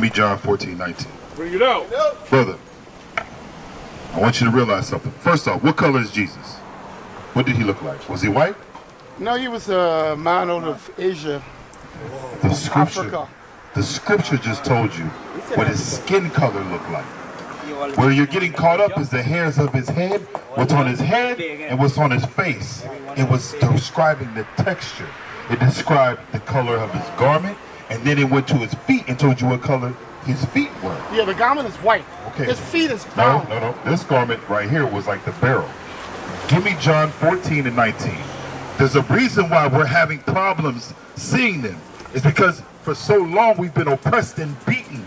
Give me John 14:19. Bring it out. Brother, I want you to realize something. First off, what color is Jesus? What did he look like? Was he white? No, he was a man out of Asia, Africa. The scripture just told you what his skin color looked like. Where you're getting caught up is the hairs of his head, what's on his head, and what's on his face. It was describing the texture. It described the color of his garment, and then it went to his feet and told you what color his feet were. Yeah, the garment is white. Okay. His feet is brown. No. This garment right here was like the barrel. Give me John 14:19. There's a reason why we're having problems seeing them. It's because for so long we've been oppressed and beaten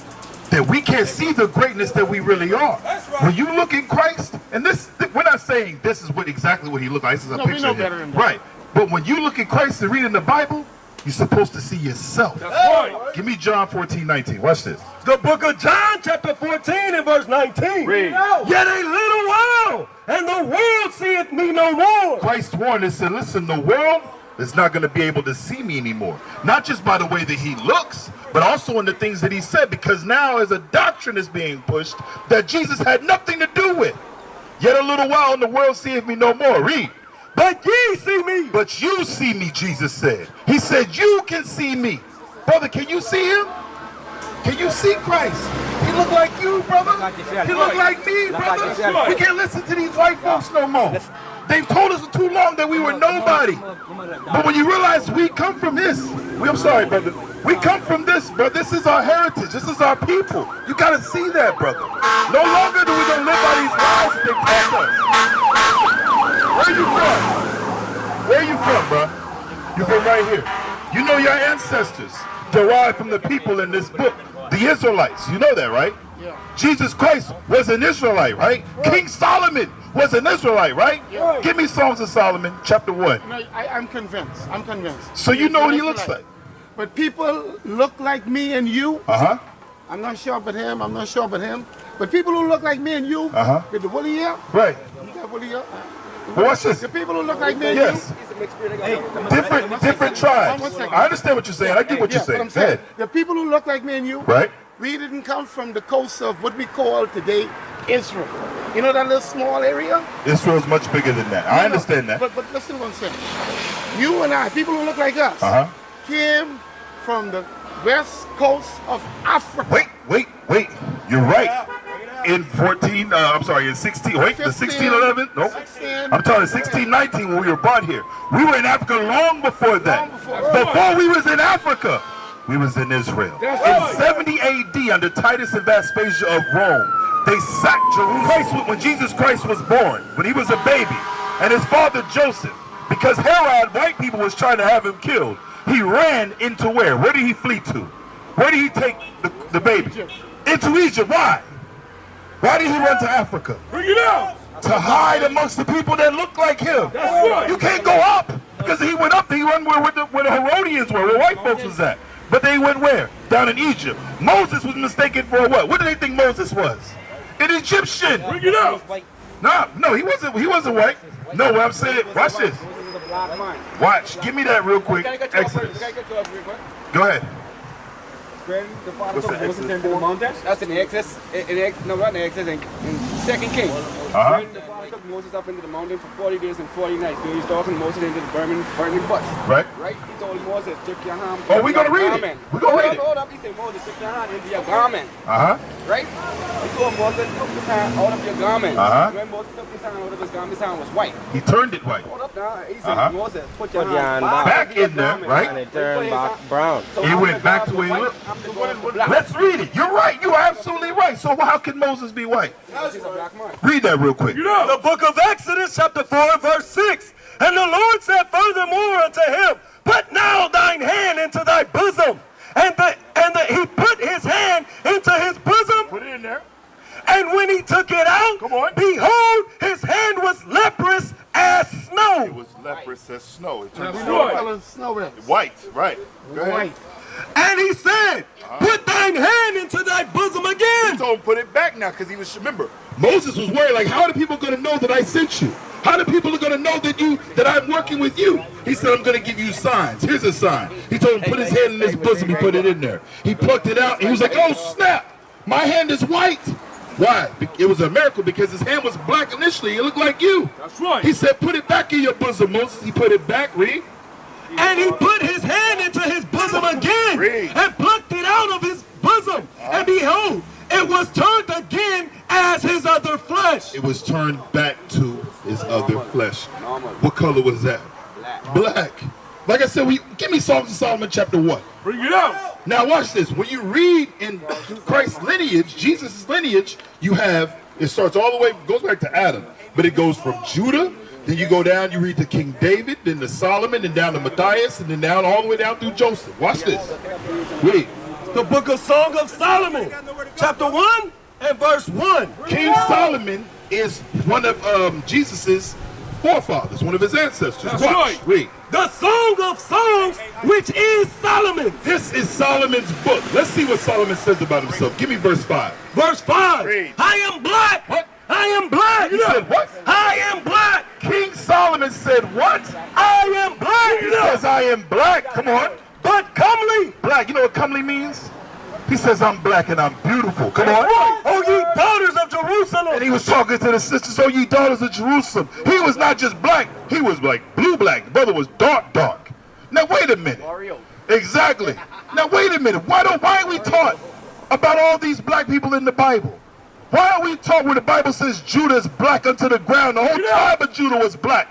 that we can't see the greatness that we really are. When you look in Christ, and this, we're not saying this is exactly what he looked like. This is a picture. We know better than that. Right. But when you look at Christ and read in the Bible, you're supposed to see yourself. That's right. Give me John 14:19. Watch this. The book of John, chapter 14 and verse 19. Read. Yet a little while, and the world seeth me no more. Christ warned and said, listen, the world is not going to be able to see me anymore. Not just by the way that he looks, but also in the things that he said, because now as a doctrine is being pushed that Jesus had nothing to do with. Yet a little while, and the world seeth me no more. Read. But ye see me. But you see me, Jesus said. He said, you can see me. Brother, can you see him? Can you see Christ? He look like you, brother. He look like me, brother. We can't listen to these white folks no more. They've told us for too long that we were nobody. But when you realize we come from this, I'm sorry, brother. We come from this, bro. This is our heritage. This is our people. You got to see that, brother. No longer do we going to live by these lies that they tell us. Where you from? Where you from, bro? You from right here. You know your ancestors derived from the people in this book, the Israelites. You know that, right? Yeah. Jesus Christ was an Israelite, right? King Solomon was an Israelite, right? Yeah. Give me Songs of Solomon, chapter 1. No, I'm convinced. I'm convinced. So you know what he looks like. But people look like me and you. Uh-huh. I'm not sure about him. I'm not sure about him. But people who look like me and you, with the woolly hair, Right. you got woolly hair. But watch this. The people who look like me and Yes. Different tribes. 1 second. I understand what you're saying. I get what you, you're saying. I'm Go ahead. the people who look like me and you, Right? we didn't come from the coast of what we call today Israel. You know that little small area? Israel's much bigger than that. I understand that. But listen to what I'm saying. You and I, people who look like us, came from the west coast of Africa. Wait. You're right. In 16, wait, the 1611? Nope. 16. I'm telling you, 1619 when we were brought here. We were in Africa long before that. Before we was in Africa, we was in Israel. In 70 AD, under Titus and Vespasian of Rome, they sacked Jerusalem. When Jesus Christ was born, when he was a baby, and his father Joseph, because Herod, white people, was trying to have him killed, he ran into where? Where did he flee to? Where did he take the baby? Into Egypt. Why? Why did he run to Africa? Bring it out. To hide amongst the people that look like him. That's right. You can't go up, because he went up. He went where the Herodians were, where white folks was at. But they went where? Down in Egypt. Moses was mistaken for what? What do they think Moses was? An Egyptian. Bring it out. No, he wasn't white. No, what I'm saying, watch this. Watch. Give me that real quick. Exodus. Go ahead. When the father What's took the Moses Exodus? into the mountain, that's in Exodus, not in Exodus, in 2 Kings. When the father took Moses up into the mountain for 40 days and 40 nights, he was talking Moses into the burning bush. Right. Right? He told Moses, take your hand. Oh, we're going to read it. We're going to read it. Hold up. He said, Moses, take your hand into your garment. Right? He told Moses, took his hand out of your garment. When Moses took his hand out of his garment, his hand was white. He turned it white. Hold up now. He said, Moses, put your hand back in there, right? And it turned back brown. So he went back to where he looked. Let's read it. You're right. You're absolutely right. So how can Moses be white? Read that real quick. The book of Exodus, chapter 4, verse 6. And the Lord said furthermore unto him, put now thine hand into thy bosom. And he put his hand into his bosom. Put it in there. And when he took it out, behold, his hand was leprous as snow. It was leprous as snow. It turned Snow white, right. Go ahead. White. And he said, put thine hand into thy bosom again. He told him put it back now, because he was, remember, Moses was worried, like, how are the people going to know that I sent you? How the people are going to know that I'm working with you? He said, I'm going to give you signs. Here's a sign. He told him, put his hand in his bosom. He put it in there. He plucked it out. And he was like, oh, snap. My hand is white. Why? It was a miracle because his hand was black initially. It looked like you. That's right. He said, put it back in your bosom, Moses. He put it back. Read. And he put his hand into his bosom again and plucked it out of his bosom. And behold, it was turned again as his other flesh. It was turned back to his other flesh. What color was that? Black. Like I said, give me Songs of Solomon chapter 1. Bring it out. Now watch this. When you read in Christ's lineage, Jesus' lineage, you have, it starts all the way, goes back to Adam. But it goes from Judah, then you go down, you read to King David, then to Solomon, then down to Matthias, and then down all the way down through Joseph. Watch this. Read. The book of Song of Solomon, chapter 1 and verse 1. King Solomon is one of Jesus's forefathers, one of his ancestors. That's Watch. right. Read. The Song of Songs, which is Solomon's. This is Solomon's book. Let's see what Solomon says about himself. Give me verse 5. Verse 5. Read. I am black. What? I am black. He said what? I am black. King Solomon said what? I am black. He says I am black. Come on. But comely. Black. You know what comely means? He says I'm black and I'm beautiful. Come on. O ye daughters of Jerusalem. And he was talking to the sisters, oh ye daughters of Jerusalem. He was not just black, he was like blue black. The brother was dark. Now wait a minute. Exactly. Now wait a minute. Why are we taught about all these black people in the Bible? Why are we taught where the Bible says Judah is black unto the ground? The whole tribe of Judah was black.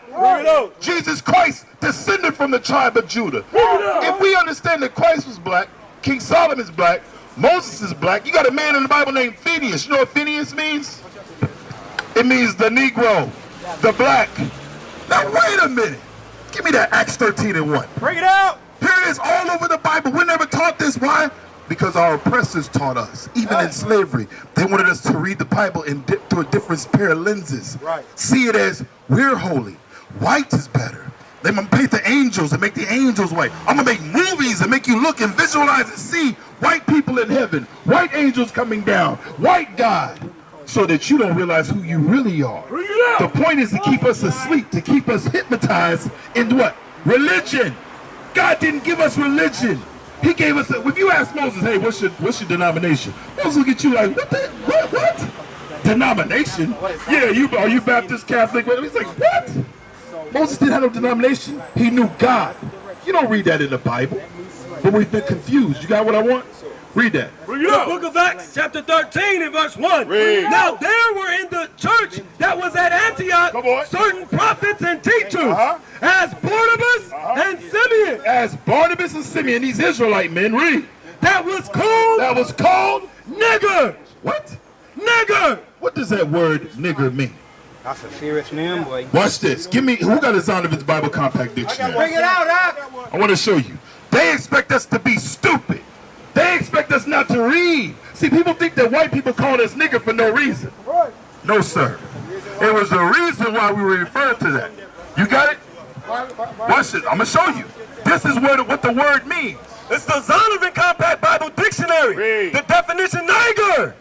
Jesus Christ descended from the tribe of Judah. If we understand that Christ was black, King Solomon's black, Moses is black. You got a man in the Bible named Phineas. You know what Phineas means? It means the Negro, the black. Now wait a minute. Give me that Acts 13 and 1. Bring it out. Here it is all over the Bible. We're never taught this. Why? Because our oppressors taught us. Even in slavery, they wanted us to read the Bible through a different pair of lenses. Right. See it as we're holy. White is better. They're going to paint the angels and make the angels white. I'm going to make movies and make you look and visualize and see white people in heaven, white angels coming down, white God, so that you don't realize who you really are. The point is to keep us asleep, to keep us hypnotized into what? Religion. God didn't give us religion. He gave us, if you ask Moses, hey, what's your denomination? Moses look at you like, what? Denomination? Yeah, are you Baptist, Catholic? He's like, what? Moses didn't have no denomination. He knew God. You don't read that in the Bible. But we've been confused. You got what I want? Read that. The book of Acts, chapter 13 and verse 1. Read. Now there were in the church that was at Antioch certain prophets and teachers, as Barnabas and Simeon. As Barnabas and Simeon, these Israelite men, read. That was called nigger. What? Nigger. What does that word nigger mean? That's a serious name, boy. Watch this. Give me, who got a Zondervan's Bible Compact Dictionary? Bring it out, huh? I want to show you. They expect us to be stupid. They expect us not to read. See, people think that white people call us nigger for no reason. No, sir. It was a reason why we were referred to that. You got it? Watch it. I'm going to show you. This is what the word means. It's the Zondervan Compact Bible Dictionary. Read. The definition, nigger,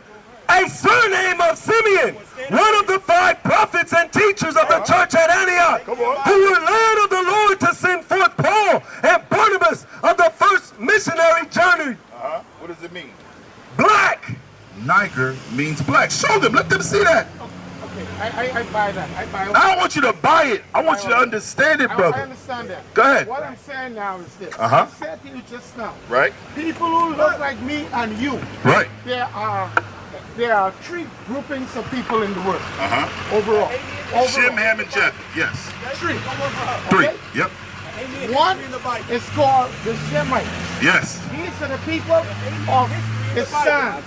a surname of Simeon, one of the 5 prophets and teachers of the church at Antioch, who were led of the Lord to send forth Paul and Barnabas of the first missionary journey. What does it mean? Black. Niger means black. Show them. Let them see that. Okay, I buy that. I don't want you to buy it. I want you to understand it, brother. I understand that. Go ahead. What I'm saying now is this. Uh-huh. I said to you just now. Right. People who look like me and you. Right. There are 3 groupings of people in the world. Uh-huh. Overall. Shem, Ham, and Japheth. Yes. 3. 3. Okay? Yep. One is called the Hamites. Yes. These are the people of Islam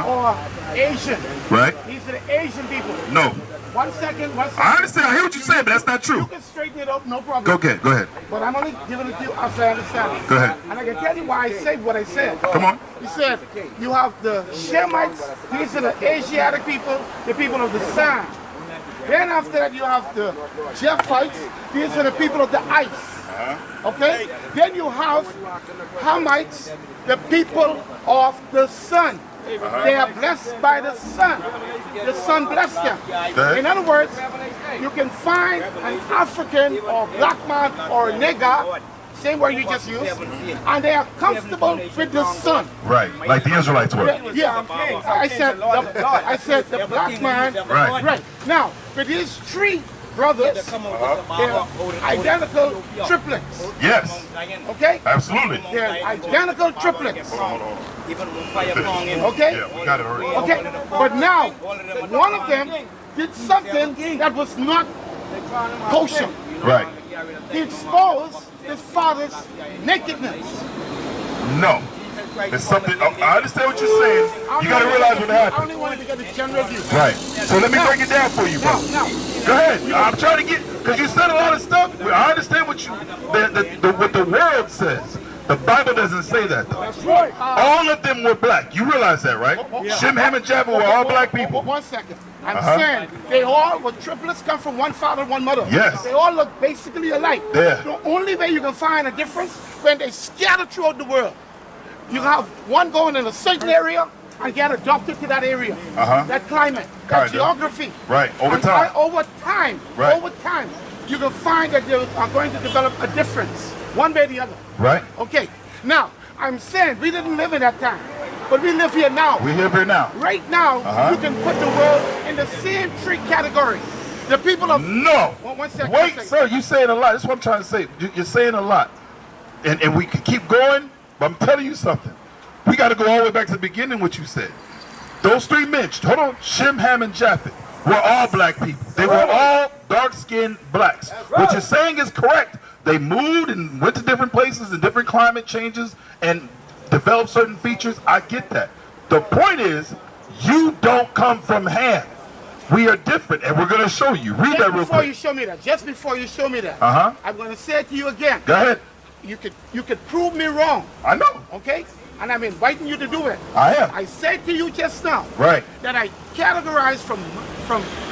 or Asian. Right. These are the Asian people. No. One second. I understand. I hear what you're saying, but that's not true. You can straighten it up, no problem. Go ahead. But I'm only giving it to you as I understand it. Go ahead. And I can tell you why I said what I said. Come on. He said, you have the Shemites, these are the Asiatic people, the people of the sand. Then after that you have the Japhites, these are the people of the ice. Okay? Then you have Hamites, the people of the sun. they are blessed by the Son. The Son blessed them. In other words, you can find an African or black man or a nigger, same word you just used, and they are comfortable with the Son. Right, like the Israelites were. Yeah, I said the black man. Right. Now, with these three brothers, they're identical triplets. Yes, Okay? absolutely. They're identical triplets. Okay? Yeah, we got it already. Okay? But now, one of them did something that was not kosher. Right. He exposed his father's nakedness. No. It's something, I understand what you're saying. You got to realize what I happened. only wanted to get a general view. Right. So let me break it down for you, bro. Now, Go ahead. I'm trying to get, because you said a lot of stuff. I understand what what the world says. The Bible doesn't say that, though. that's right. All of them were black. You realize that, right? Shem, Ham, and Japheth were all black people. 1 second. I'm saying they all were triplets, come from one father, one mother. Yes. They all look basically alike. Yeah. The only way you can find a difference when they scatter throughout the world. You have one going in a certain area and get adopted to that area, that climate, that Kinda. geography. Right. Over And time. Over time. Right. Over time, you can find that they are going to develop a difference, one way or the other. Right. Okay. Now, I'm saying we didn't live in that time, but we live here now. We're here now. Right now, you can put the world in the same three categories. The people of... No. One second. Wait, sir, you're saying a lot. That's what I'm trying to say. You're saying a lot. And we can keep going, but I'm telling you something. We got to go all the way back to the beginning, what you said. Those three men, hold on, Shem, Ham, and Japheth, were all black people. They were all dark-skinned blacks. What you're saying is correct. They moved and went to different places and different climate changes and developed certain features. I get that. The point is, you don't come from Ham. We are different, and we're going to show you. Read that real Before you quick. show me that, just before you show me that, Uh-huh. I'm going to say it to you again. Go ahead. You could prove me wrong, I know. okay? And I'm inviting you to do it. I am. I said to you just now Right. that I categorize from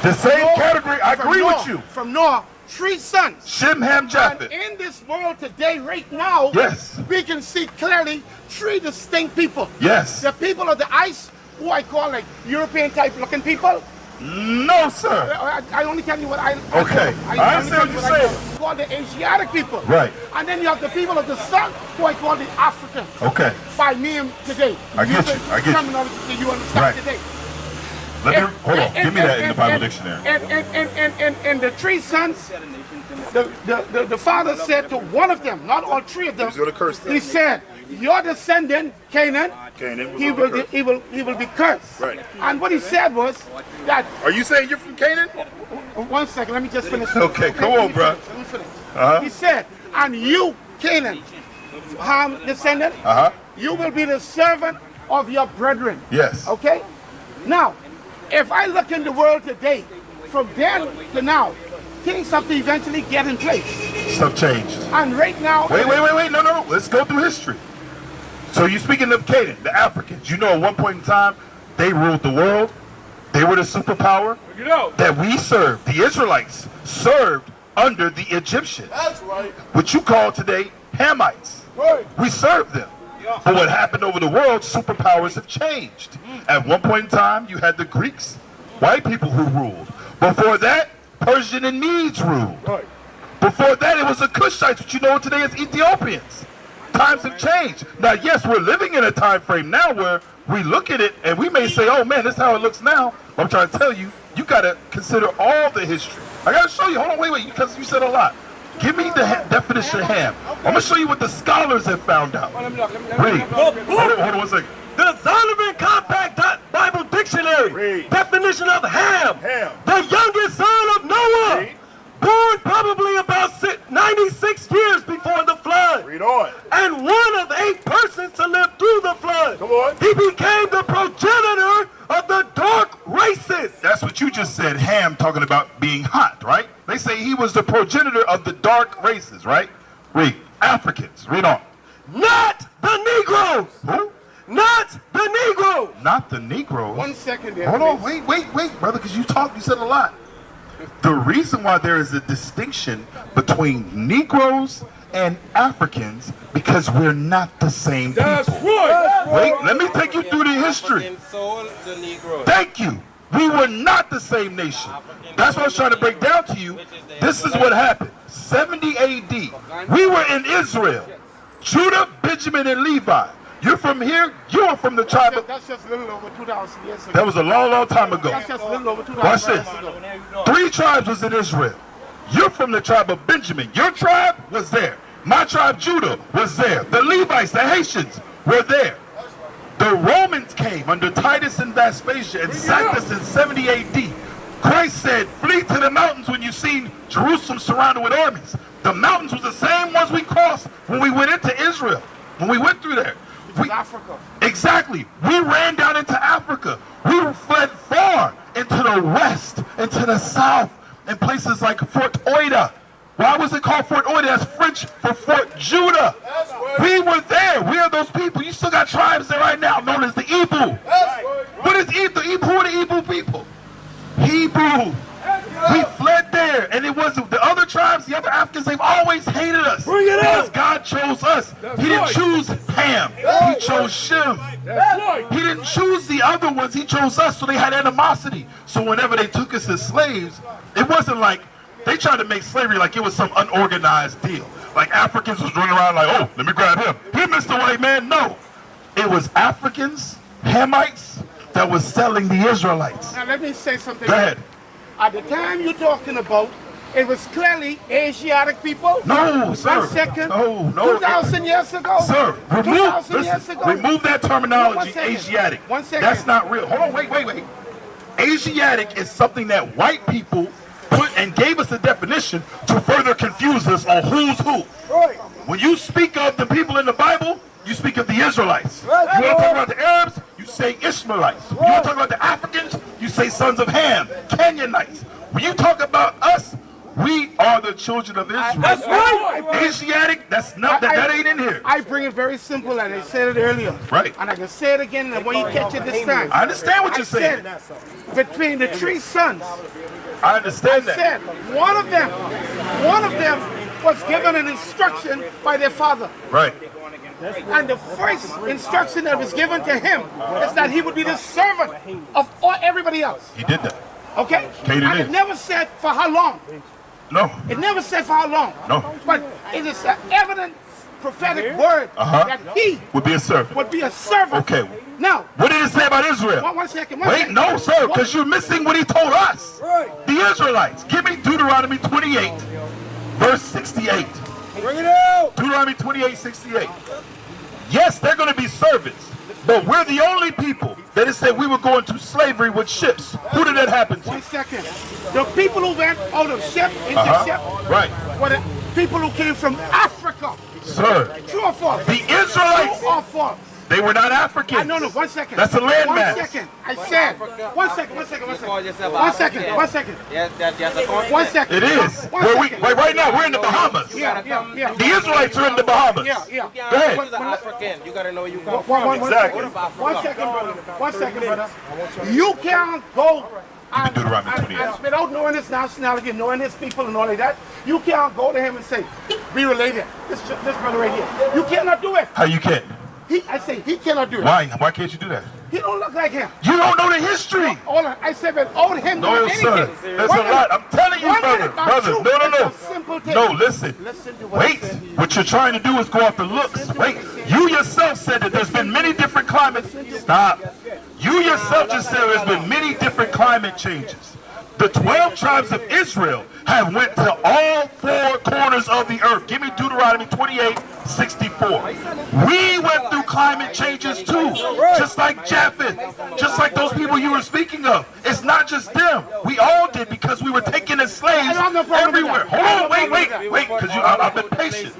The same Noah- category. I from agree Noah- with you. From Noah, 3 sons. Shem, Ham, And Japheth. in this world today, right now, Yes. we can see clearly 3 distinct people. Yes. The people of the ice, who I call like European type looking people. No, sir. I only tell you what I Okay. I understand what you're saying. call the Asiatic people. Right. And then you have the people of the sun, who I call the Africans. Okay. By name today. I get you. I get you. Terminology that you understand Right. today. Let me, hold on. Give me that in the Bible dictionary. And the 3 sons, the father said to one of them, not all 3 of them, He's gonna curse them. he said, your descendant, Canaan, Canaan was he gonna will, curse. he will be cursed. Right. And what he said was that, Are you saying you're from Canaan? 1 second, let me just finish. Okay, come on, bro. Let me finish. He said, and you, Canaan, Ham descendant, you will be the servant of your brethren. Yes. Okay? Now, if I look in the world today, from then to now, things have to eventually get in place. Stuff changed. And right now... Wait. No. Let's go through history. So you're speaking of Canaan, the Africans. You know, at one point in time, they ruled the world. They were the superpower that we served. The Israelites served under the Egyptians. That's right. What you call today Hamites. Right. We served them. But what happened over the world, superpowers have changed. At one point in time, you had the Greeks, white people who ruled. Before that, Persian and Medes ruled. Right. Before that, it was the Cushites, which you know today as Ethiopians. Times have changed. Now, yes, we're living in a time frame now where we look at it and we may say, oh man, this is how it looks now. But I'm trying to tell you, you got to consider all the history. I got to show you. Hold on, wait, because you said a lot. Give me the definition of ham. I'm going to show you what the scholars have found out. Read. Hold on 1 second. The Solomon Compact Bible Dictionary. Read. Definition of Ham. Ham. The youngest son of Noah. Read. Born probably about 96 years before the flood. Read on. And one of 8 persons to live through the flood. Come on. He became the progenitor of the dark races. That's what you just said, Ham, talking about being hot, right? They say he was the progenitor of the dark races, right? Read. Africans. Read on. Not the Negroes. Who? Not the Negroes. Not the Negroes. 1 second there. Hold on, please. wait, brother, because you said a lot. The reason why there is a distinction between Negroes and Africans because we're not the same people. That's right. Wait, let me take you through the history. Thank you. We were not the same nation. That's what I was trying to break down to you. This is what happened. 70 AD. We were in Israel. Judah, Benjamin, and Levi. You're from here. You're from the tribe of... That's just a little over 2,000 years ago. That was a long, long time ago. That's just a little over 2,000 Watch years this. ago. 3 tribes was in Israel. You're from the tribe of Benjamin. Your tribe was there. My tribe, Judah, was there. The Levites, the Haitians, were there. The Romans came under Titus and Vespasian and sacked us in 70 AD. Christ said, flee to the mountains when you see Jerusalem surrounded with armies. The mountains was the same ones we crossed when we went into Israel, when we went through there. Africa. Exactly. We ran down into Africa. We fled far into the west, into the south, and places like Fort Oida. Why was it called Fort Oida? That's French for Fort Judah. We were there. We are those people. You still got tribes there right now known as the Ibu. What is Ibu? Who are the Ibu people? Hebrew. We fled there, and it wasn't the other tribes, the other Africans. They've always hated us because God chose us. He didn't choose Ham. He chose Shem. He didn't choose the other ones. He chose us, so they had animosity. So whenever they took us as slaves, it wasn't like they tried to make slavery like it was some unorganized deal. Like Africans was running around like, oh, let me grab him. He missed the white man. No. It was Africans, Hamites, that was selling the Israelites. Now let me say something. Go ahead. At the time you're talking about, it was clearly Asiatic people. No, sir. 1 second. No. 2,000 years ago. Sir, 2,000 years ago. remove that terminology, 1 second. Asiatic. 1 second. That's not real. Hold on, wait. Asiatic is something that white people put and gave us a definition to further confuse us on who's who. When you speak of the people in the Bible, you speak of the Israelites. You want to talk about the Arabs, you say Ishmaelites. You want to talk about the Africans, you say sons of Ham, Canaanites. When you talk about us, we are the children of Israel. That's right. Asiatic, that's not that ain't in here. I bring it very simple, and I said it earlier. Right. And I can say it again, and when you catch it this time. I understand what you're saying. Said, between the 3 sons, I understand that. said one of them was given an instruction by their father. Right. And the first instruction that was given to him is that he would be the servant of everybody else. He did that. Okay? Catered And in. it never said for how long. No. It never said for how long. No. But it is an evident prophetic word that he Would be a servant. would be a servant. Okay. Now, What did it say about Israel? one second. Wait, no, sir, because you're missing what he told us. The Israelites. Give me Deuteronomy 28, verse 68. Bring it out. Deuteronomy 28, 68. Yes, they're going to be servants, but we're the only people that it said we were going to slavery with ships. Who did that happen to? 1 second. The people who went out of ship into ship Right. were the people who came from Africa. Sir, True or false? the Israelites, True or false? they were not Africans. No, 1 second. That's a landmass. 1 second. I said. 1 second. 1 second. 1 second. 1 second. 1 second. Yes, 1 second. It is. Right now, we're in the Bahamas. Yeah. The Israelites are in the Bahamas. Yeah. Go ahead. African. You gotta know you come Exactly. 1 second, brother. 1 second, brother. You can't go and, Deuteronomy 28. and without knowing his nationality, knowing his people and all like that, you can't go to him and say, we related. This brother right here. You cannot do it. How you can't? I say he cannot do it. Why? Why can't you do that? He don't look like him. You don't know the history. I said without him No, doing sir. anything. There's a lot. I'm telling you, brother. No. It's a simple thing. No, listen. Listen to what Wait. I said. What you're trying to do is go off the looks. Wait. You yourself said that there's been many different climates. Stop. You yourself just said there's been many different climate changes. The 12 tribes of Israel have went to all 4 corners of the earth. Give me Deuteronomy 28, 64. We went through climate changes too, just like Japheth, just like those people you were speaking of. It's not just them. We all did because we were taken as slaves everywhere. Hold on, wait, because I've been patient.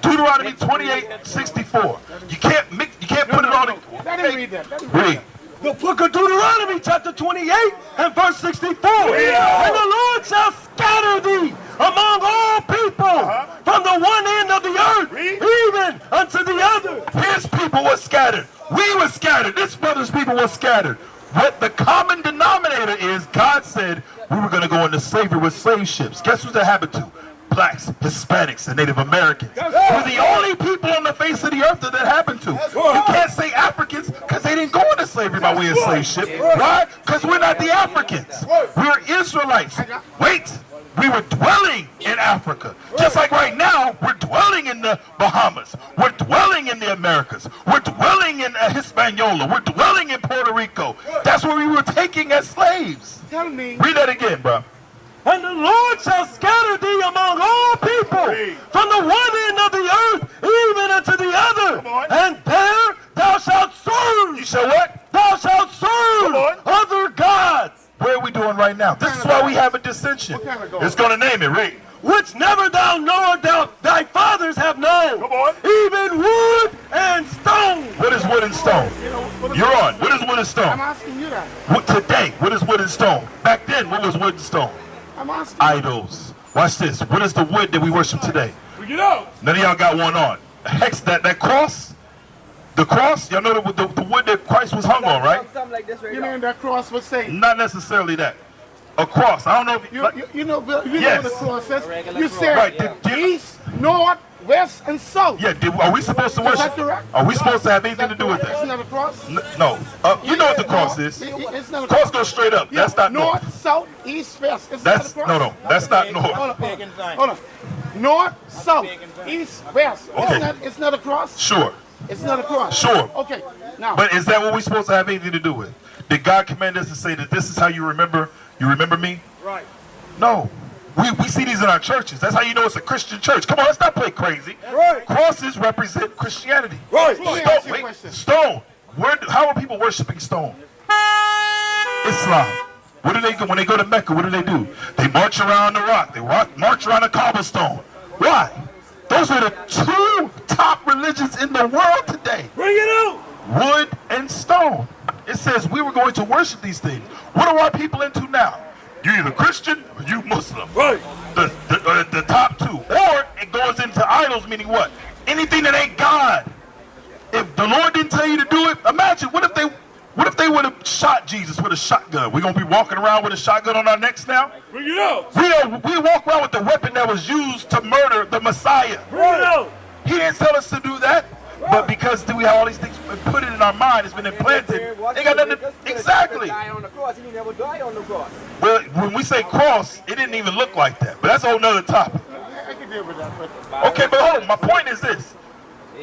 Deuteronomy 28, 64. You can't put it all in. Let him read that. Read. The book of Deuteronomy, chapter 28 and verse 64. And the Lord shall scatter thee among all people from the one end of the earth, even unto the other. His people were scattered. We were scattered. This brother's people were scattered. What the common denominator is, God said we were going to go into slavery with slave ships. Guess what that happened to? blacks, Hispanics, and Native Americans. We're the only people on the face of the earth that happened to. You can't say Africans because they didn't go into slavery by way of slave ship. Why? Because we're not the Africans. We're Israelites. Wait. We were dwelling in Africa. Just like right now, we're dwelling in the Bahamas. We're dwelling in the Americas. We're dwelling in Hispaniola. We're dwelling in Puerto Rico. That's where we were taking as slaves. Tell me. Read that again, bro. And the Lord shall scatter thee among all people, from the one end of the earth even unto the other. And there thou shalt serve. You shall what? Thou shalt serve other gods. Where are we doing right now? This is why we have a dissension. It's going to name it, read. Which never thou nor thy fathers have known. Even wood and stone. What is wood and stone? You're on. What is wood and I'm stone? asking you that. Today, what is wood and stone? Back then, what was wood and stone? I'm asking. Idols. Watch this. What is the wood that we worship today? None of y'all got one on. Hex, that cross? The cross? Y'all know the wood that Christ was hung on, right? Something like this right You now. mean that cross was saying? Not necessarily that. A cross. I don't know if You know what Yes. the cross says? You said Right, east, north, west, and south. yeah, are we supposed to Is that worship? correct? Are we supposed to have anything to do with It's that? not a cross? No. You know what the cross is. It's not a Cross goes straight up. Yeah, That's not north. north, south, east, west. It's That's not a cross. no. That's not north. Hold on. North, south, east, west. Okay. It's not a cross. Sure. It's not a cross. Sure. Okay. Now. But is that what we're supposed to have anything to do with? Did God command us to say that this is how you remember me? Right. No. We see these in our churches. That's how you know it's a Christian church. Come on, let's not play crazy. Right. Crosses represent Christianity. Right. Let me ask you a Wait, question. stone. How are people worshiping stone? Islam. What do they go when they go to Mecca? What do? They march around the rock. They march around the cobblestone. Why? Those are the two top religions in the world today. Bring it out. Wood and stone. It says we were going to worship these things. What are our people into now? You either Christian or you Muslim. Right. The top two. Or it goes into idols, meaning what? Anything that ain't God. If the Lord didn't tell you to do it, imagine what if they would have shot Jesus with a shotgun? We're gonna be walking around with a shotgun on our necks now? Bring it out. We walk around with the weapon that was used to murder the Messiah. Bring it out. He didn't tell us to do that. But because we have all these things put it in our mind, it's been implanted. They got nothing. Exactly. Die on the cross. He never died on the cross. Well, when we say cross, it didn't even look like that. But that's a whole nother topic. I can deal with that. But Okay, but hold on. My point is this.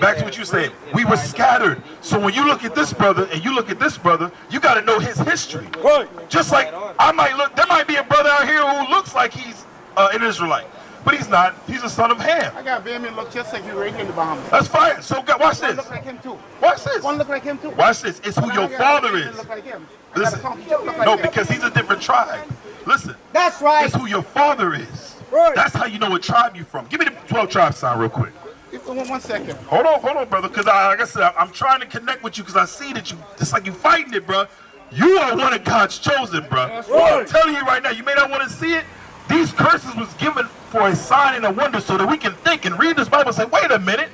Back to what you said. We were scattered. So when you look at this brother and you look at this brother, you got to know his history. Right. Just like there might be a brother out here who looks like he's an Israelite. But he's not. He's a son of Ham. I got Benjamin look just like you right in the Bahamas. That's fine. So watch One this. look like him too. Watch this. One look like him too. Watch this. It's who your father is. Look like him. Listen. Look like No, him. because he's a different tribe. Listen. That's right. It's who your father is. Right. That's how you know what tribe you're from. Give me the 12 tribe sign real quick. 1 second. Hold on, brother. Because like I said, I'm trying to connect with you because I see that it's like you fighting it, bro. You are one of God's chosen, bro. I'm telling you right now, you may not want to see it. These curses was given for a sign and a wonder so that we can think and read this Bible and say, wait a minute,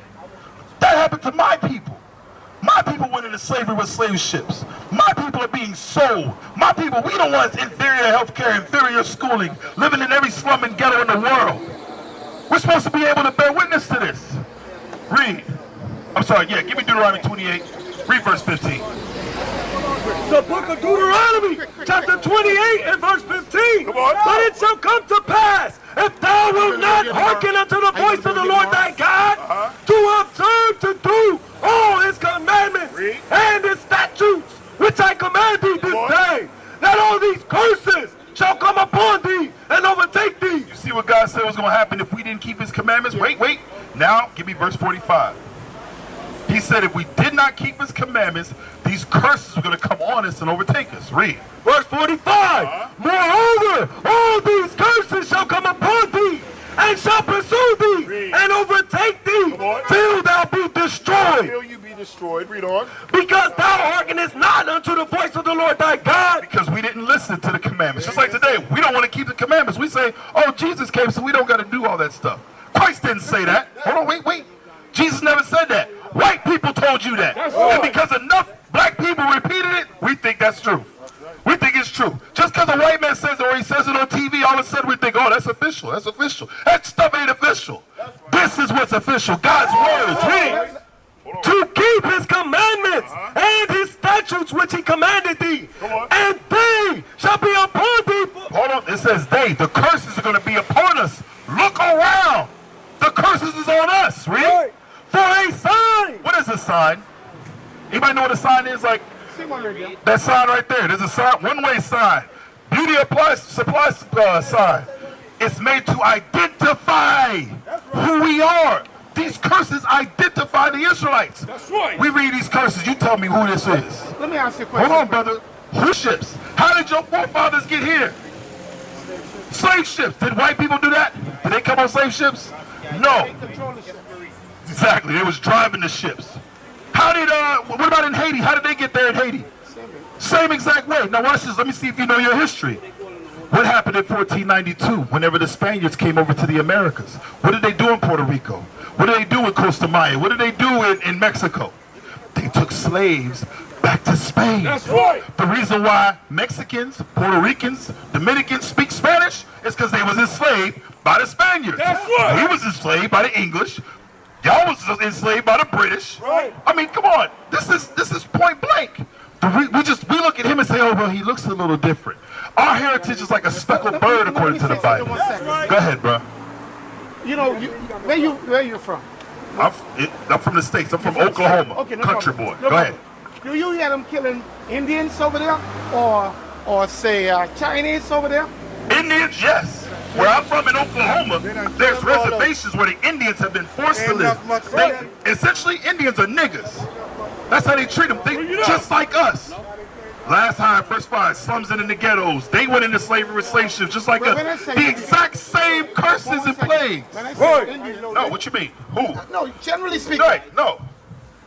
that happened to my people. My people went into slavery with slave ships. My people are being sold. My people, we don't want inferior health care, inferior schooling, living in every slum and ghetto in the world. We're supposed to be able to bear witness to this. Read. I'm sorry, yeah, give me Deuteronomy 28. Read verse 15. The book of Deuteronomy, chapter 28 and verse 15. But it shall come to pass, if thou wilt not hearken unto the voice of the Lord thy God, to observe to do all his commandments and his statutes, which I command thee this day, that all these curses shall come upon thee and overtake thee. You see what God said was going to happen if we didn't keep his commandments? Wait. Now, give me verse 45. He said if we did not keep his commandments, these curses were going to come on us and overtake us. Read. Verse 45. Moreover, all these curses shall come upon thee, and shall pursue thee, and overtake thee, till thou be destroyed. Till you be destroyed. Read on. Because thou hearkenest not unto the voice of the Lord thy God. Because we didn't listen to the commandments. Just like today, we don't want to keep the commandments. We say, oh, Jesus came, so we don't got to do all that stuff. Christ didn't say that. Hold on, wait. Jesus never said that. White people told you that. And because enough black people repeated it, we think that's true. We think it's true. Just because a white man says it or he says it on TV, all of a sudden we think, oh, that's official. That stuff ain't official. commandments and his statutes which he commanded thee. And they shall be upon thee. Hold on. It says they. The curses are going to be upon us. Look around. The curses is on us. Read. For a sign. What is a sign? Anybody know what a sign is? Like that sign right there. There's a sign, one-way sign. Beauty supply sign. It's made to identify who we are. These curses identify the Israelites. That's right. We read these curses. You tell me who this is. Let me ask you a question. Hold on, brother. Who ships? How did your forefathers get here? Slave ships. Did white people do that? Did they come on slave ships? No. Exactly. They was driving the ships. How did, what about in Haiti? How did they get there in Haiti? Same exact way. Now watch this. Let me see if you know your history. What happened in 1492 whenever the Spaniards came over to the Americas? What did they do in Puerto Rico? What did they do in Costa Maya? What did they do in Mexico? They took slaves back to Spain. That's right. The reason why Mexicans, Puerto Ricans, Dominicans speak Spanish is because they was enslaved by the Spaniards. That's right. He was enslaved by the English. Y'all was enslaved by the British. Right. I mean, come on. This is point blank. We look at him and say, oh, well, he looks a little different. Our heritage is like a speckled bird, according to the Bible. Go ahead, bro. You know, where you from? I'm from the States. I'm from Oklahoma. Okay, no country problem. boy. No Go ahead. problem. Do you hear them killing Indians over there, or say Chinese over there? Indians, yes. Where I'm from in Oklahoma, there's reservations where the Indians have been forced to live. Essentially, Indians are niggas. That's how they treat them. They just like us. Last hire, first fire, slums and in the ghettos. They went into slavery with slave ships, just like us. The exact same curses and plagues. No, what you mean? Who? No, generally speaking. Right, no.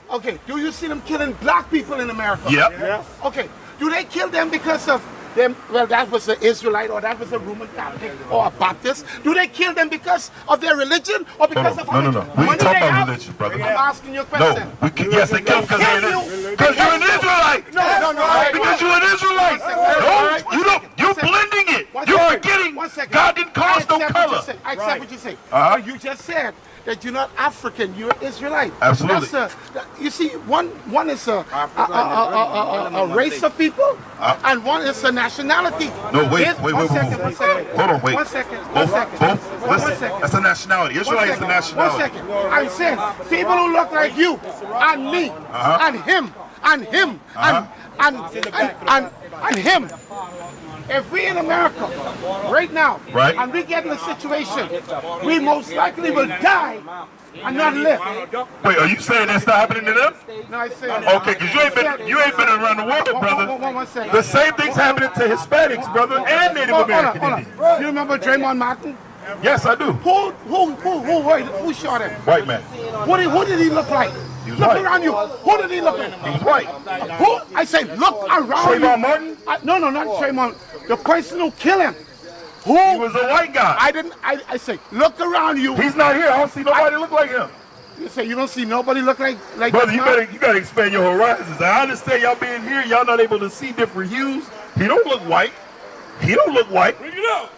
Okay, do you see them killing black people in America? Yep. Yeah. Okay, do they kill them because of them? Well, that was an Israelite, or that was a Roman Catholic, or a Baptist. Do they kill them because of their religion, or because of how No. We ain't talking about religion, brother. I'm asking you a question. No, yes, they kill because you're an Israelite. No. Because you're an Israelite. No, you're blending it. You're forgetting God didn't call us no color. I accept what you say. But you just said that you're not African, you're Israelite. Absolutely. You see, one is a race of people, and one is a nationality. No, wait. One second. Hold on, wait. One second. Both? Listen, that's a nationality. Israelite is a nationality. 1 second. I'm saying, people who look like you, and me, and him, and him, and him. If we in America, right now, and we get in a situation, we most likely will die and not live. Wait, are you saying that's not happening to them? No, I say. Okay, because you ain't been around the world, brother. One second. The same thing's happening to Hispanics, brother, and Native American Hold on. Indians. You remember Draymond Martin? Yes, I do. Who shot him? White man. Who did he look like? He was Look white. around you. Who did he look like? He was white. Who? I say, look around you. Trayvon Martin? No, not Trayvon. The person who killed him. Who? He was a white guy. I say, look around you. He's not here. I don't see nobody look like him. You say you don't see nobody look like brother, you gotta expand your horizons. I understand y'all being here, y'all not able to see different hues. He don't look white. Bring it up.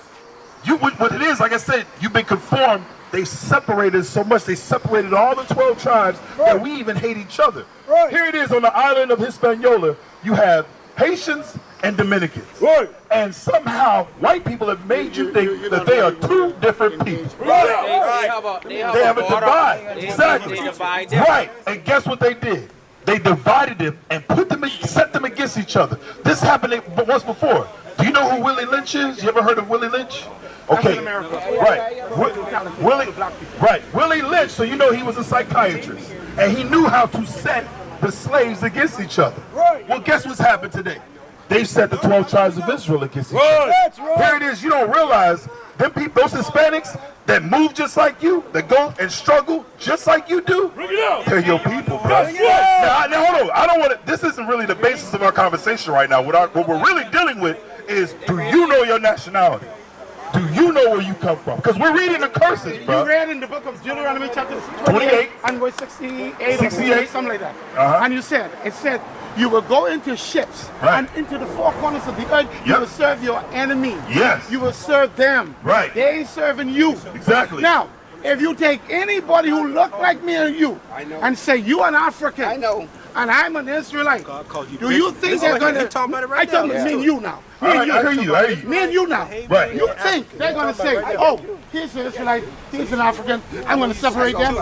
What it is, like I said, you've been conformed. They separated so much. They separated all the 12 tribes that we even hate each other. Right. Here it is on the island of Hispaniola. You have Haitians and Dominicans. Right. And somehow white people have made you think that they are two different people. Right. They have a divide. Exactly. Right. And guess what they did? They divided them and set them against each other. This happened once before. Do you know who Willie Lynch is? You ever heard of Willie Lynch? Okay, right. Willie Lynch, so you know he was a psychiatrist, and he knew how to set the slaves against each other. Well, guess what's happened today? They set the 12 tribes of Israel against each other. Here it is. You don't realize them people, those Hispanics that move just like you, that go and struggle just like you do. They're your people, bro. Now hold on. I don't want to. This isn't really the basis of our conversation right now. What we're really dealing with is, do you know your nationality? Do you know where you come from? Because we're reading the curses, bro. You read in the book of Deuteronomy chapter 28 and verse 68 or 68, something like that. And it said, you will go into ships and into the four corners of the earth. You will serve your enemy. Yes. You will serve them. Right. They ain't serving you. Exactly. Now, if you take anybody who look like me or you and say, you an African. I know. and I'm an Israelite, do you think they're going to... I talk about me and you now. I hear you. Me and you now. Right. You think they're going to say, oh, he's an Israelite, he's an African, I'm going to separate them?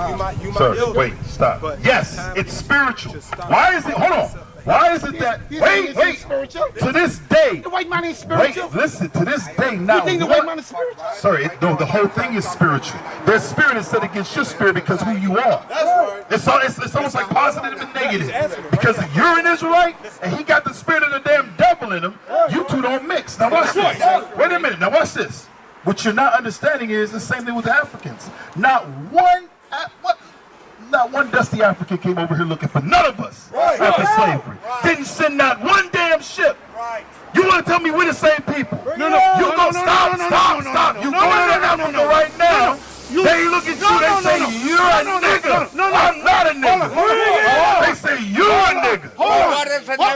Sir, wait, stop. Yes, it's spiritual. Why is it, hold on. Why is it that, wait, spiritual? to this day, The white man is spiritual? wait, listen, to this day now. You think the white man is spiritual? Sorry, no, the whole thing is spiritual. Their spirit is set against your spirit because who you are. It's almost like positive and negative. Because if you're an Israelite and he got the spirit of the damn devil in him, you two don't mix. Now watch this. Wait a minute, now watch this. What you're not understanding is the same thing with the Africans. Not one dusty African came over here looking for none of us after slavery. Didn't send not one damn ship. You want to tell me we're the same people? No. You go stop. You go in Africa right now. They look at you, they say you're a nigga. I'm not a nigga. They say you're a nigga. Hold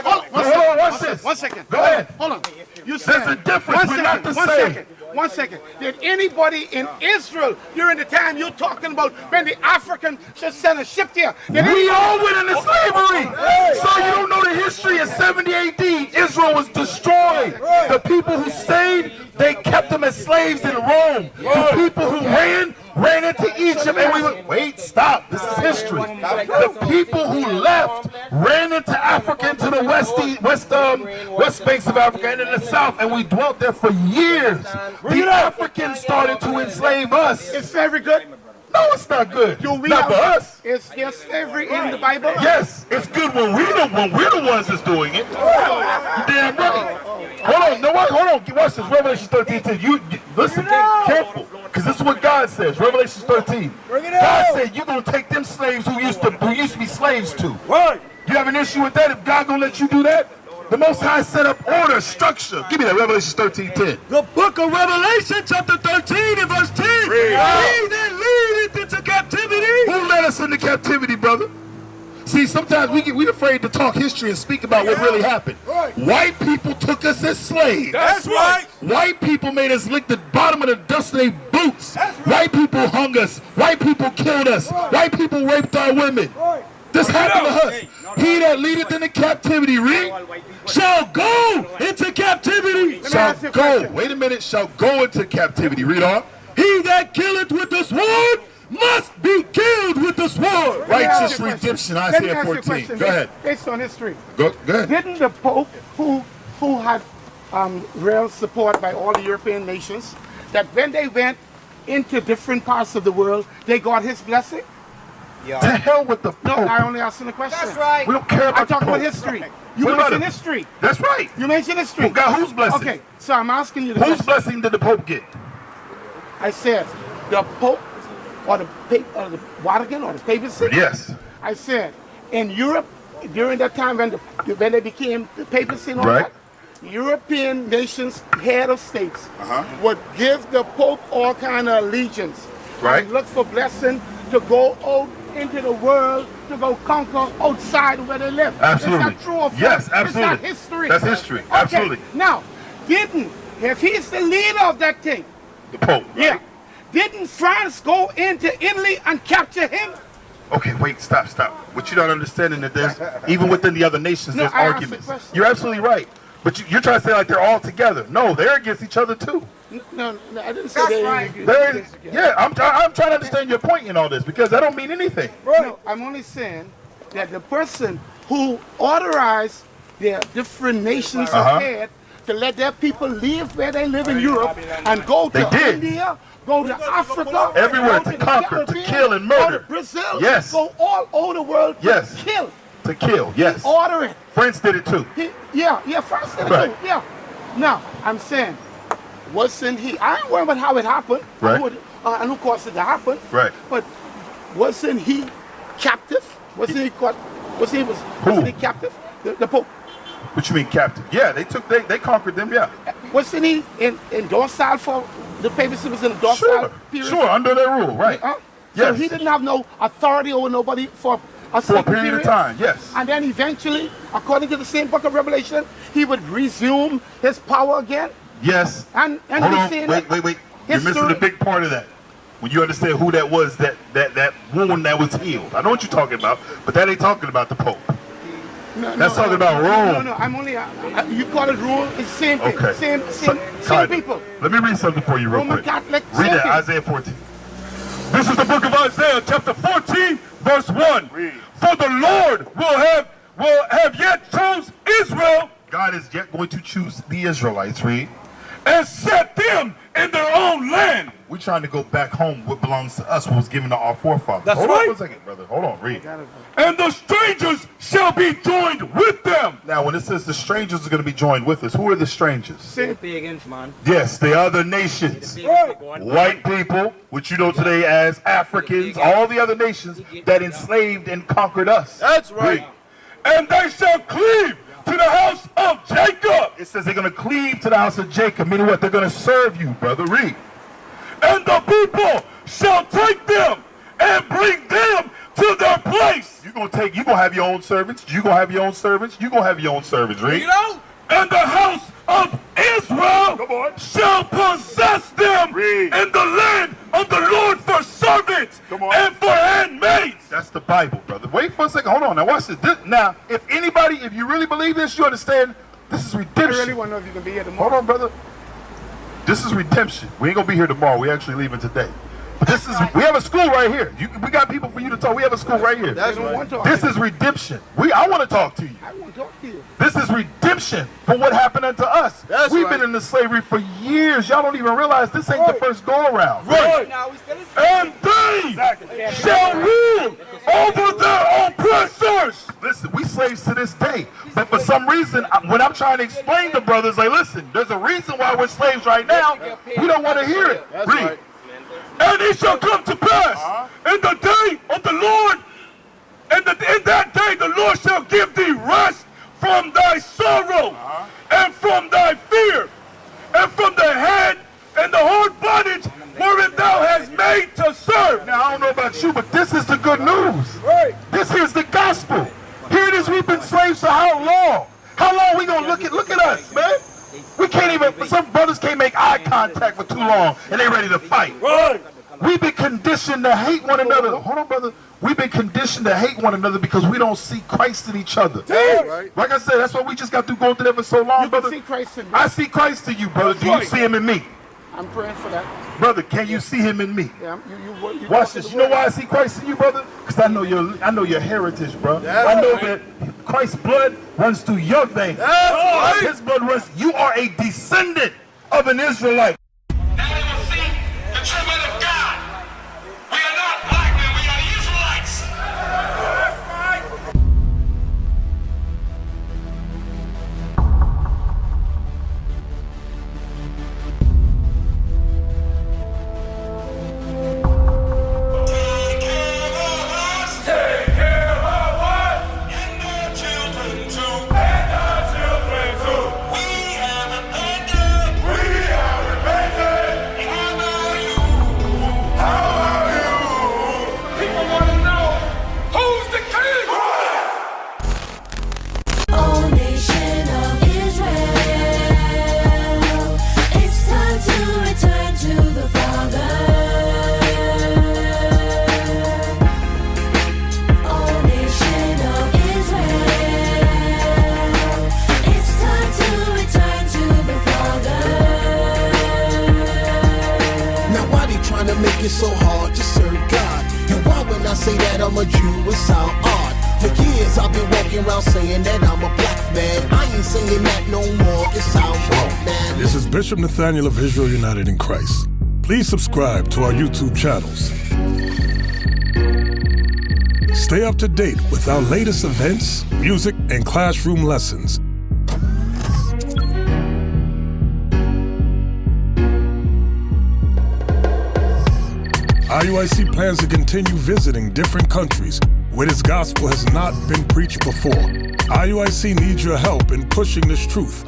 on, watch this. 1 second. Go ahead. Hold on. You said, There's a difference. We're not the same. 1 second. Did anybody in Israel during the time you're talking about when the African should send a ship there? We all went into slavery. So you don't know the history. In 70 AD, Israel was destroyed. The people who stayed, they kept them as slaves in Rome. The people who ran into Egypt, and we went, wait, stop. This is history. The people who left ran into Africa, into the west banks of Africa, and in the south, and we dwelt there for years. The Africans started to enslave us. Is slavery good? No, it's not good. Not for us. Is there slavery in the Bible? Yes, it's good when we're the ones that's doing it. You damn right. Hold on. Watch this. Revelation 13. You listen, careful, because this is what God says. Revelation 13. God said you're gonna take them slaves who used to be slaves to. Right. You have an issue with that? If God gonna let you do that? The Most High set up order, structure. Give me that, Revelation 13:10. The book of Revelation, chapter 13 and verse 10. He that leadeth into captivity. Who led us into captivity, brother? See, sometimes we're afraid to talk history and speak about what really happened. Right. White people took us as slaves. That's right. White people made us lick the bottom of the dust of their boots. White people hung us. White people killed us. White people raped our women. This happened to us. He that leadeth into captivity, Shall go into captivity. Shall go. Wait a minute. Shall go into captivity. Read on. He that killeth with the sword must be killed with the sword. Righteous redemption, Isaiah 14. Go ahead. Based on history. Go ahead. Didn't the Pope, who had real support by all the European nations, that when they went into different parts of the world, they got his blessing? To hell with the Pope. No, I only asking a question. That's right. We don't care about I'm talking the about Pope. history. What You about mentioned him? history. That's right. You mentioned history. Who got whose blessing? Okay, so I'm asking you the Whose question. blessing did the Pope get? I said, the Pope or the Vatican or the papacy? Yes. I said, in Europe, during that time when they became the papacy and all Right. that, European nations, head of states, would give the Pope all kind of allegiance. Right. And look for blessing to go out into the world, to go conquer outside where they live. Absolutely. Is that true or false? Yes, absolutely. Is that history? That's history. Okay. Absolutely. Now, if he's the leader of that thing, The Pope. Right? yeah, didn't France go into Italy and capture him? Okay, wait, stop. What you're not understanding that there's, even within the other nations, No, there's I asked arguments. the question. You're absolutely right. But you're trying to say like they're all together. No, they're against each other too. No, I didn't say they. I'm trying to understand your point in all this because that don't mean anything. No, I'm only saying that the person who authorized their different nations ahead to let their people live where they live in Europe and go to India, go to Africa, everywhere go to the conquer, to Caribbean, kill and go murder. to Brazil, Yes. go all over the world to Yes. kill. To kill, yes. Order it. France did it too. France did it Right. too. Yeah. Now, I'm saying, wasn't he? I ain't worried about how it happened. Right. And who caused it to happen. Right. But wasn't he captive? Wasn't he caught? Wasn't he captive? The Pope. What you mean captive? Yeah, they conquered them, yeah. Wasn't he in docile for the papacy was in a docile period? Sure, under their rule, right. So Yes. he didn't have no authority over nobody for a period of time, yes. And then eventually, according to the same book of Revelation, he would resume his power again. Yes. And Hold we on, see wait. You're missing the big part of that. When you understand who that was, that wound that was healed. I know what you're talking about, but that ain't talking about the Pope. That's talking about Rome. No, I'm only, you call it rule, it's the same thing. Okay. Same people. Let me read something for you real Roman quick. Catholic, Read same that, thing. Isaiah 14. This is the book of Isaiah, chapter 14, verse 1. Read. For the Lord will have yet chose Israel God is yet going to choose the Israelites, read. and set them in their own land. We're trying to go back home. What belongs to us, what was given to our forefathers. That's Hold right. on for a second, brother. Hold on, read. And the strangers shall be joined with them. Now, when it says the strangers are going to be joined with us, who are the strangers? Pagans, man. Yes, the other nations. White people, which you know today as Africans, all the other nations that enslaved and conquered us. That's right. Read. And they shall cleave to the house of Jacob. It says they're going to cleave to the house of Jacob, meaning what? They're going to serve you, brother. Read. And the people shall take them and bring them to their place. You're going to have your own servants. You're going to have your own servants. You're going to have your own servants. Read. You know? And the house of Israel shall possess them Read. in the land of the Lord for servants Come on. and for handmaids. That's the Bible, brother. Wait for a second. Hold on. Now watch this. Now, if you really believe this, you understand this is I redemption. really want to know if you can be here tomorrow. Hold on, brother. This is redemption. We ain't gonna be here tomorrow. We actually leaving today. But we have a school right here. We got people for you to talk. We have a school right here. That's right. This is redemption. I want to talk to you. I want to talk to you. This is redemption for what happened unto us. We've been in the slavery for years. Y'all don't even realize this ain't the first go around. Right. Now we still And they shall rule over their oppressors. Listen, we slaves to this day. But for some reason, when I'm trying to explain to brothers, like, listen, there's a reason why we're slaves right now. We don't want to hear it. Read. And it shall come to pass in the day of the Lord, and in that day the Lord shall give thee rest from thy sorrow and from thy fear and from the head and the hard bondage wherein thou hast made to serve. Now, I don't know about you, but this is the good news. Right. This is the gospel. Here it is, we've been slaves for how long? How long we gonna look at us, man? We can't even, some brothers can't make eye contact for too long and they ready to fight. Right. We've been conditioned to hate one another. Hold on, brother. We've been conditioned to hate one another because we don't see Christ in each other. Right. Like I said, that's why we just got through going through that for so long, You brother. can see Christ in me. I see Christ in you, brother. Do you see him in me? I'm praying for that. Brother, can you see him in me? Yeah, you Watch this. You know why I see Christ in you, brother? Because I know your heritage, bro. I know that Christ's blood runs through your veins. His blood runs. You are a descendant of an Israelite. Now they will see the true men of God. We are not black men, we are the Israelites. Take care of us. Take care of us. And our children too. And our children too. We have abandoned. We have abandoned. How about you? How about you? People want to know who's the king. O nation of Israel, it's time to return to the Father. O nation of Israel, it's time to return to the Father. Now why they trying to make it so hard to serve God? And why when I say that I'm a Jew, it sound odd? For years I've been walking around saying that I'm a black man. I ain't saying that no more, it sound wrong, man. This is Bishop Nathaniel of Israel United in Christ. Please subscribe to our YouTube channels. Stay up to date with our latest events, music, and classroom lessons. IUIC plans to continue visiting different countries where this gospel has not been preached before. IUIC needs your help in pushing this truth.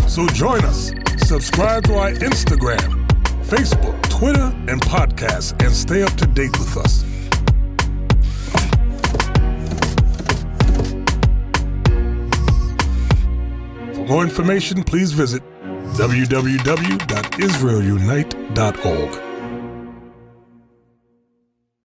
So join us. Subscribe to our Instagram, Facebook, Twitter, and podcast, and stay up to date with us. For more information, please visit www.israelunite.org.